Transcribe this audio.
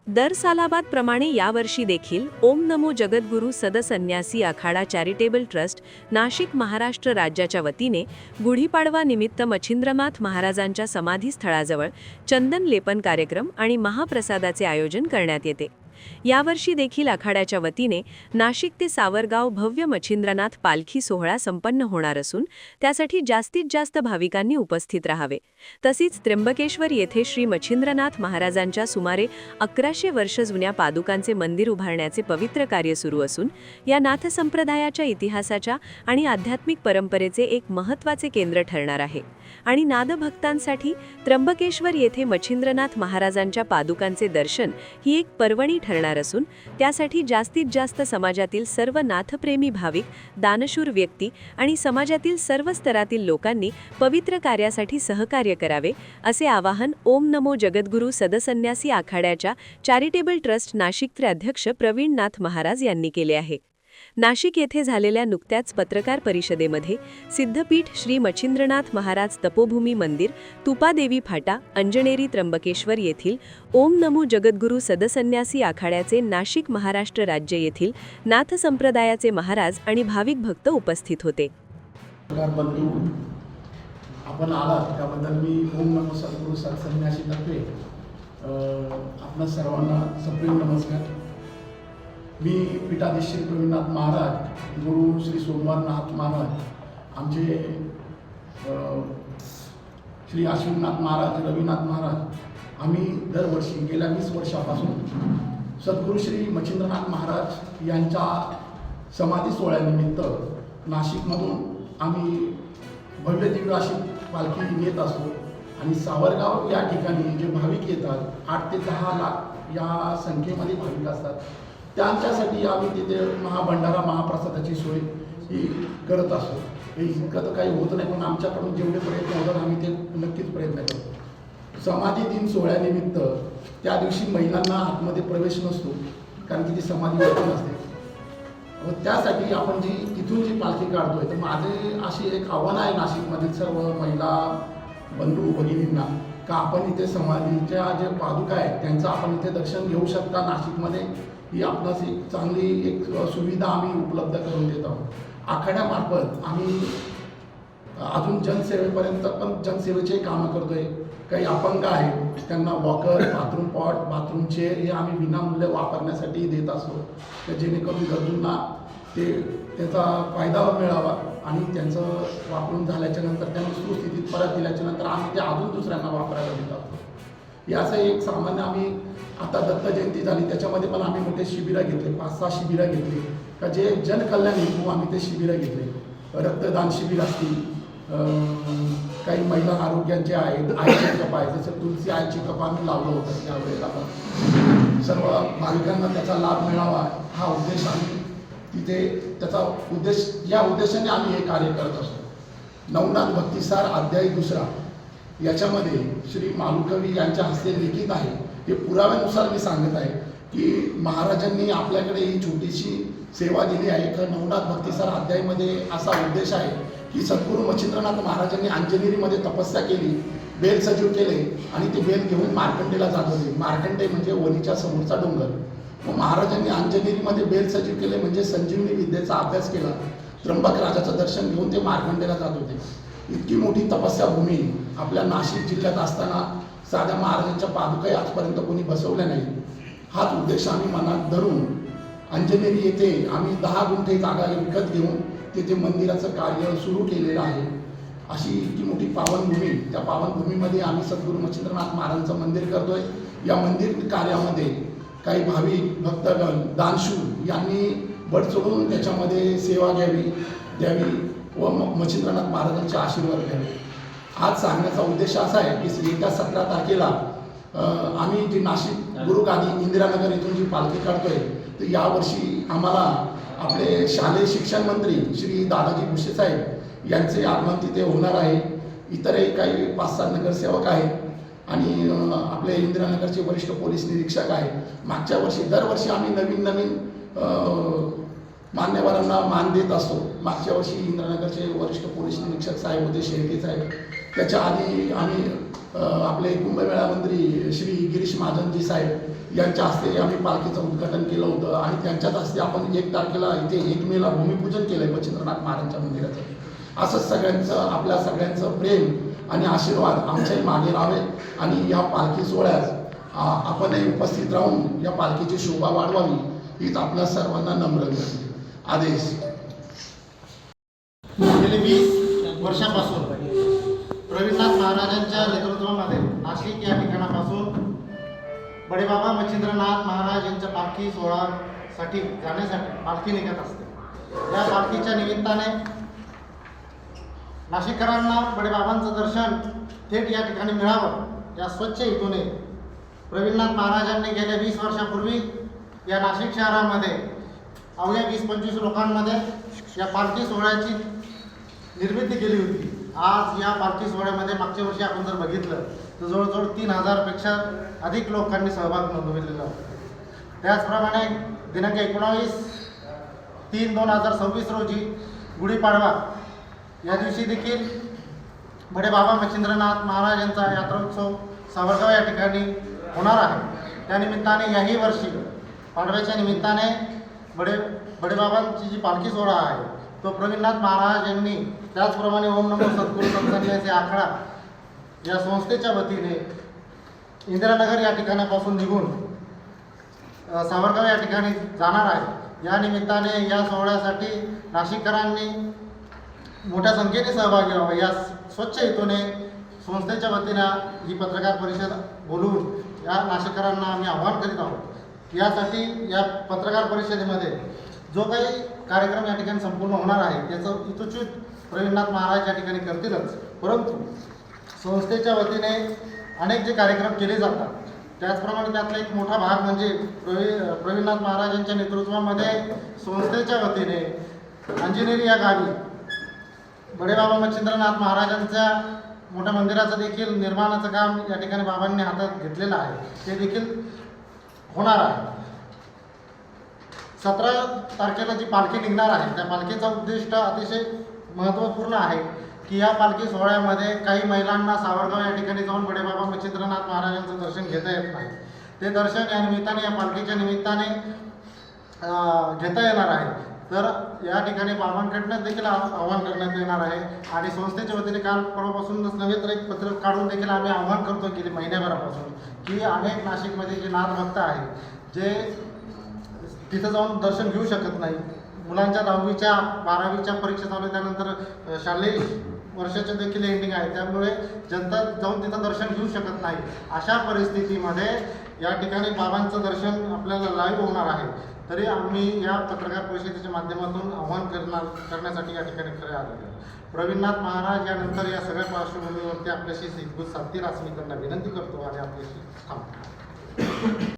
दर सालाबादप्रमाणे यावर्षी देखील ओम नमो जगद्गुरू सदसन्यासी आखाडा चॅरिटेबल ट्रस्ट नाशिक महाराष्ट्र राज्याच्या वतीने गुढीपाडवा निमित्त मच्छिंद्रनाथ महाराजांच्या समाधीस्थळाजवळ चंदन लेपन कार्यक्रम आणि महाप्रसादाचे आयोजन करण्यात येते। यावर्षी देखील आखाड्याच्या वतीने नाशिक ते सावरगाव भव्य मच्छिंद्रनाथ पालखी सोहळा संपन्न होणार असून त्यासाठी जास्तीत जास्त भाविकांनी उपस्थित राहावे। तसेच त्र्यंबकेश्वर येथे श्री मच्छिंद्रनाथ महाराजांच्या सुमारे 1100 वर्ष जुन्या पादुकांचे मंदिर उभारण्याचे पवित्र कार्य सुरू असून या नाथ संप्रदायाच्या इतिहासाच्या आणि आध्यात्मिक परंपरेचे एक महत्त्वाचे केंद्र ठरणार आहे आणि नादभक्तांसाठी त्र्यंबकेश्वर येथे मच्छिंद्रनाथ महाराजांच्या पादुकांचे दर्शन ही एक पर्वणी ठरणार असून त्यासाठी जास्तीत जास्त समाजातील सर्व नाथप्रेमी भाविक, दानशूर व्यक्ती आणि समाजातील सर्व स्तरातील लोकांनी पवित्र कार्यासाठी सहकार्य करावे असे आवाहन ओम नमो जगद्गुरू सदसन्यासी आखाड्याच्या चॅरिटेबल ट्रस्ट नाशिकचे अध्यक्ष प्रवीण नाथ महाराज यांनी केले आहे। नाशिक येथे झालेल्या नुकत्याच पत्रकार परिषदेमध्ये सिद्धपीठ श्री मच्छिंद्रनाथ महाराज तपोभूमी मंदिर, तुपादेवी फाटा, अंजनेरी त्र्यंबकेश्वर येथील ओम नमो जगद्गुरू सदसन्यासी आखाड्याचे नाशिक महाराष्ट्र राज्य येथील नाथ संप्रदायाचे महाराज आणि भाविक भक्त उपस्थित होते। आपण आलात त्याबद्दल मी ओम नमो सद्गुरू सदसन्यासी तर्फे आपणा सर्वांना सप्रेम नमस्कार। मी पीठाधीश श्री प्रवीणनाथ महाराज, गुरु श्री सोमवारनाथ महाराज, आमचे श्री अश्विननाथ महाराज, रविनाथ महाराज, आम्ही दरवर्षी गेल्या 20 वर्षापासून सद्गुरू श्री मच्छिंद्रनाथ महाराज यांच्या समाधी सोहळ्यानिमित्त नाशिकमधून आम्ही भव्य दिव्य अशी पालखी नेत असतो आणि सावरगाव या ठिकाणी जे भाविक येतात 8 ते 10 लाख या संख्येमध्ये भाविक असतात, त्यांच्यासाठी आम्ही तिथे महाभंडारा महाप्रसादाची सोय ही करत असतो। हे इतकं तर काही होत नाही, पण आमच्याकडून जेवढे प्रयत्न होतात आम्ही ते नक्कीच प्रयत्न करतो। समाधी दिन सोहळ्यानिमित्त त्या दिवशी महिलांना आतमध्ये प्रवेश नसतो, कारण की ती समाधी वचन असते व त्यासाठी आपण तिथून जी पालखी काढतोय, तर माझे अशी एक आव्हान आहे नाशिकमधील सर्व महिला बंधू भगिनींना का आपण इथे समाधीच्या जे पादुका आहेत त्यांचं आपण इथे दर्शन घेऊ शकता। नाशिकमध्ये ही आपणास एक चांगली एक सुविधा आम्ही उपलब्ध करून देत आहोत। आखाड्यामार्फत आम्ही अजून जनसेवेपर्यंत पण जनसेवेचे कामं करतोय। काही अपंग आहेत त्यांना walker, bathroom pot, bathroom chair हे आम्ही विनामूल्य वापरण्यासाठी देत असतो, तर जेणेकरून गरजूंना त्याचा फायदा मिळावा आणि त्यांचं वापरून झाल्याच्या नंतर त्यांनी सुस्थितीत परत दिल्याच्या नंतर आम्ही ते अजून दुसऱ्यांना वापरायला देत असतो। याचं एक सामान्य आम्ही आता दत्त जयंती झाली त्याच्यामध्ये पण आम्ही मोठे शिबिरं घेतले, 5-6 शिबिरं घेतली का जे जनकल्याण हेतू आम्ही ते शिबिरं घेतले। रक्तदान शिबिर असतील, काही महिला आरोग्याचे आहेत, आई चेकअप आहे, जसं तुलसी आई चेकअप आम्ही लावलं होतं त्यावेळेला पण सर्व भाविकांना त्याचा लाभ मिळावा हा उद्देश आम्ही तिथे त्याचा उद्देश या उद्देशाने आम्ही हे कार्य करत असतो। नवनाथ भक्तिसार अध्याय 2 याच्यामध्ये श्री मालुकवी यांच्या हस्ते लिखित आहे, हे पुराव्यानुसार मी सांगत आहे की महाराजांनी आपल्याकडे ही छोटीशी सेवा दिली आहे। तर नवनाथ भक्तिसार अध्यायमध्ये असा उद्देश आहे की सद्गुरू मच्छिंद्रनाथ महाराजांनी अंजनेरीमध्ये तपस्या केली, बेल सजीव केले आणि ते बेल घेऊन मार्कंडेला जात होते। मार्कंडे म्हणजे वणीच्या समोरचा डोंगर। मग महाराजांनी अंजनेरीमध्ये बेल सजीव केले म्हणजे संजीवनी विद्येचा अभ्यास केला, त्र्यंबक राजाचं दर्शन घेऊन ते मार्कंडेला जात होते। इतकी मोठी तपस्या भूमी आपल्या नाशिक जिल्ह्यात असताना साध्या महाराजांच्या पादुका आजपर्यंत कोणी बसवल्या नाही। हाच उद्देश आम्ही मनात धरून अंजनेरी येथे आम्ही 10 गुंठे जागा विकत घेऊन तिथे मंदिराचं कार्य सुरू केलेलं आहे। अशी इतकी मोठी पावनभूमी, त्या पावनभूमीमध्ये आम्ही सद्गुरू मच्छिंद्रनाथ महाराजांचं मंदिर करतोय। या मंदिर कार्यामध्ये काही भाविक भक्तगण, दानशूर यांनी बड सोडून त्याच्यामध्ये सेवा द्यावी व मच्छिंद्रनाथ महाराजांचे आशीर्वाद घ्यावे। आज सांगण्याचा उद्देश असा आहे की येत्या 17 तारखेला आम्ही जी नाशिक गुरुगादी इंदिरानगर इथून जी पालखी काढतोय, तर यावर्षी आम्हाला आपले शालेय शिक्षण मंत्री श्री दादाजी भुसे साहेब यांचे आगमन तिथे होणार आहे। इतरही काही 5-6 नगरसेवक आहेत आणि आपले इंदिरानगरचे वरिष्ठ पोलीस निरीक्षक आहेत। मागच्या वर्षी दरवर्षी आम्ही नवीन मान्यवरांना मान देत असतो। मागच्या वर्षी इंदिरानगरचे वरिष्ठ पोलीस निरीक्षक साहेब होते, शेळके साहेब, त्याच्या आधी आम्ही आपले कुंभमेळा मंत्री श्री गिरीश महाजनजी साहेब यांच्या हस्ते आम्ही पालखीचं उद्घाटन केलं होतं आणि त्यांच्याच हस्ते आपण 1 तारखेला इथे 1 मेला भूमिपूजन केलं आहे मच्छिंद्रनाथ महाराजांच्या मंदिराचं. असंच सगळ्यांचं आपल्या सगळ्यांचं प्रेम आणि आशीर्वाद आमच्याही मागे राहावे आणि या पालखी सोहळ्यात आपणही उपस्थित राहून या पालखीची शोभा वाढवावी हीच आपल्या सर्वांना नम्र विनंती. आदेश. गेले 20 वर्षापासून प्रवीणनाथ महाराजांच्या नेतृत्वामध्ये नाशिक या ठिकाणापासून बडेबाबा मच्छिंद्रनाथ महाराज यांच्या पालखी सोहळ्यासाठी जाण्यासाठी पालखी निघत असते. या पालखीच्या निमित्ताने नाशिककरांना बडेबाबांचं दर्शन थेट या ठिकाणी मिळावं या स्वच्छ हेतूने प्रवीणनाथ महाराजांनी गेल्या 20 वर्षापूर्वी या नाशिक शहरामध्ये अवघ्या 20-25 लोकांमध्ये या पालखी सोहळ्याची निर्मिती केली होती. आज या पालखी सोहळ्यामध्ये मागच्या वर्षी आपण जर बघितलं तर जवळजवळ 3000 पेक्षा अधिक लोकांनी सहभाग नोंदवलेला होता. त्याचप्रमाणे दिनांक 19/3/2026 रोजी गुढीपाडवा या दिवशी देखील बडेबाबा मच्छिंद्रनाथ महाराज यांचा यात्रोत्सव सावरगाव या ठिकाणी होणार आहे. त्यानिमित्ताने याही वर्षी पाडव्याच्या निमित्ताने बडेबाबांची जी पालखी सोहळा आहे तो प्रवीणनाथ महाराज यांनी त्याचप्रमाणे ओम नमो सद्गुरू सत्संन्यासी आखाडा या संस्थेच्या वतीने इंदिरानगर या ठिकाणापासून निघून सावरगाव या ठिकाणी जाणार आहे. या निमित्ताने या सोहळ्यासाठी नाशिककरांनी मोठ्या संख्येने सहभागी व्हावा या स्वच्छ हेतूने संस्थेच्या वतीनं ही पत्रकार परिषद बोलवून या नाशिककरांना आम्ही आवाहन करीत आहोत. यासाठी या पत्रकार परिषदेमध्ये जो काही कार्यक्रम या ठिकाणी संपूर्ण होणार आहे त्याचं इतोचित प्रवीणनाथ महाराज या ठिकाणी करतीलच, परंतु संस्थेच्या वतीने अनेक जे कार्यक्रम केले जातात त्याचप्रमाणे त्यातला एक मोठा भाग म्हणजे प्रवीणनाथ महाराजांच्या नेतृत्वामध्ये संस्थेच्या वतीने अंजनेरी या गावी बडेबाबा मच्छिंद्रनाथ महाराजांच्या मोठ्या मंदिराचं देखील निर्माणाचं काम या ठिकाणी बाबांनी हातात घेतलेलं आहे. ते देखील होणार आहे. 17 तारखेला जी पालखी निघणार आहे त्या पालखीचं उद्दिष्ट अतिशय महत्त्वपूर्ण आहे की या पालखी सोहळ्यामध्ये काही महिलांना सावरगाव या ठिकाणी जाऊन बडेबाबा मच्छिंद्रनाथ महाराजांचं दर्शन घेता येत नाही. ते दर्शन या निमित्ताने या पालखीच्या निमित्ताने घेता येणार आहे. तर या ठिकाणी बाबांकडनं देखील आवाहन करण्यात येणार आहे आणि संस्थेच्या वतीने काल परवापासूनच नव्हे तर एक पत्र काढून देखील आम्ही आवाहन करतो गेली महिन्याभरापासून की अनेक नाशिकमध्ये जे नाथभक्त आहेत जे तिथं जाऊन दर्शन घेऊ शकत नाही. मुलांच्या 10वीच्या 12वीच्या परीक्षा चालू त्यानंतर शालेय वर्षाचे देखील एंडिंग आहे, त्यामुळे जनता जाऊन तिथं दर्शन घेऊ शकत नाही. अशा परिस्थितीमध्ये या ठिकाणी बाबांचं दर्शन आपल्याला लाईव्ह होणार आहे. तरी आम्ही या पत्रकार परिषदेच्या माध्यमातून आवाहन करण्यासाठी या ठिकाणी खरे आलेलो आहे. प्रवीणनाथ महाराज यानंतर या सगळ्या पार्श्वभूमीवरती आपल्याशी हितगुज साधतील असं मी त्यांना विनंती करतो आणि आपल्याशी थांबतो.